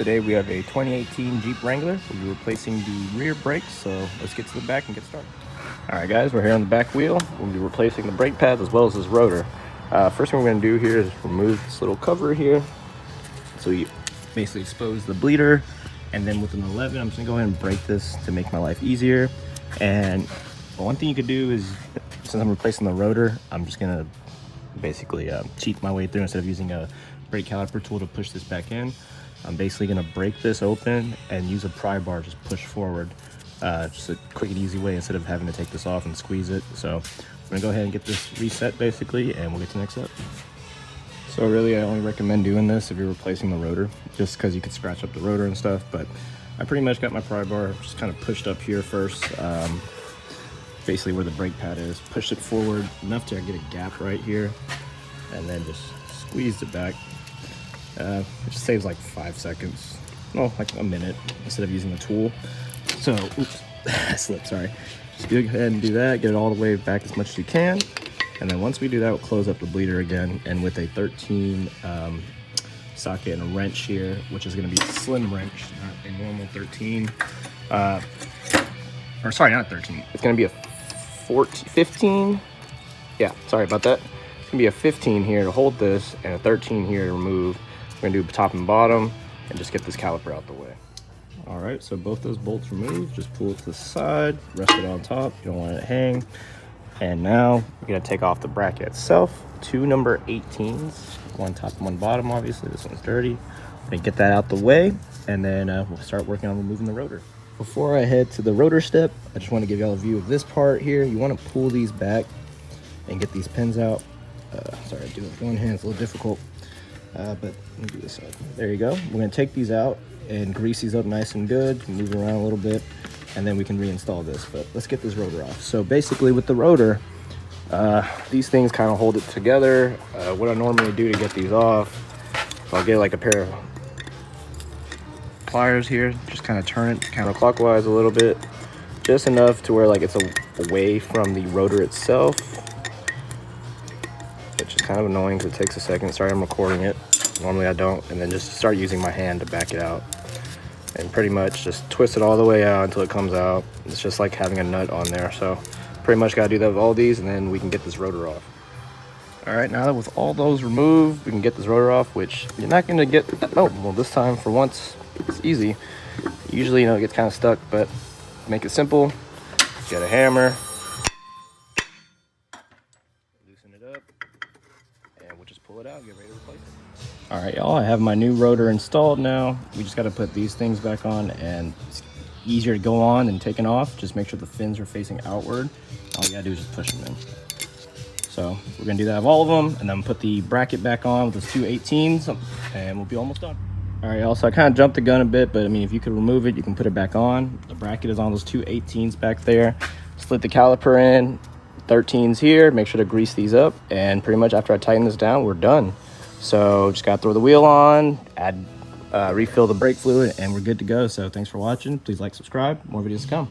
Today we have a 2018 Jeep Wrangler. We'll be replacing the rear brakes, so let's get to the back and get started. Alright guys, we're here on the back wheel. We'll be replacing the brake pads as well as this rotor. First thing we're going to do here is remove this little cover here. So you basically expose the bleeder, and then with an 11 I'm just going to go ahead and break this to make my life easier. And one thing you could do is, since I'm replacing the rotor, I'm just going to basically cheat my way through. Instead of using a brake caliper tool to push this back in, I'm basically going to break this open and use a pry bar, just push forward. Just a quick and easy way instead of having to take this off and squeeze it. So I'm going to go ahead and get this reset basically, and we'll get to the next step. So really I only recommend doing this if you're replacing the rotor, just because you could scratch up the rotor and stuff. But I pretty much got my pry bar just kind of pushed up here first, basically where the brake pad is. Pushed it forward enough to get a gap right here, and then just squeezed it back. It just saves like 5 seconds, no, like a minute, instead of using the tool. So, oops, I slipped, sorry. Just go ahead and do that, get it all the way back as much as you can. And then once we do that, we'll close up the bleeder again. And with a 13 socket and a wrench here, which is gonna be a slim wrench, not a normal 13. Or sorry, not 13. It's gonna be a 15. Yeah, sorry about that. It's gonna be a 15 here to hold this and a 13 here to remove. We're gonna do top and bottom and just get this caliper out the way. All right, so both those bolts removed, just pull it to the side, rest it on top. You don't want it to hang. And now we're gonna take off the bracket itself. 2 number 18s, one top and one bottom, obviously. This one's dirty. We're gonna get that out the way, and then we'll start working on removing the rotor. Before I head to the rotor step, I just want to give y'all a view of this part here. You want to pull these back and get these pins out. Sorry, I do it with one hand, it's a little difficult. But let me do this side. There you go. We're going to take these out and grease these up nice and good, move it around a little bit, and then we can reinstall this. But let's get this rotor off. So basically with the rotor, these things kind of hold it together. What I normally do to get these off, I'll get like a pair of pliers here, just kind of turn it counterclockwise a little bit, just enough to where like it's away from the rotor itself. Which is kind of annoying because it takes a second. Sorry, I'm recording it. Normally I don't. And then just start using my hand to back it out. And pretty much just twist it all the way out until it comes out. It's just like having a nut on there. So pretty much got to do that with all these, and then we can get this rotor off. All right, now that with all those removed, we can get this rotor off, which you're not going to get. Oh, well, this time for once, it's easy. Usually, it gets kind of stuck, but make it simple. Get a hammer. Loosen it up. And we'll just pull it out and get ready to replace it. All right, y'all, I have my new rotor installed now. We just got to put these things back on, and it's easier to go on than taking off. Just make sure the fins are facing outward. All you gotta do is just push them in. So we're gonna do that of all of them, and then put the bracket back on with those 2 18s, and we'll be almost done. All right, y'all, so I kind of jumped the gun a bit, but I mean, if you could remove it, you can put it back on. The bracket is on those 2 18s back there. Slid the caliper in. 13s here, make sure to grease these up, and pretty much after I tighten this down, we're done. So just gotta throw the wheel on, refill the brake fluid, and we're good to go. So thanks for watching. Please like, subscribe, more videos to come.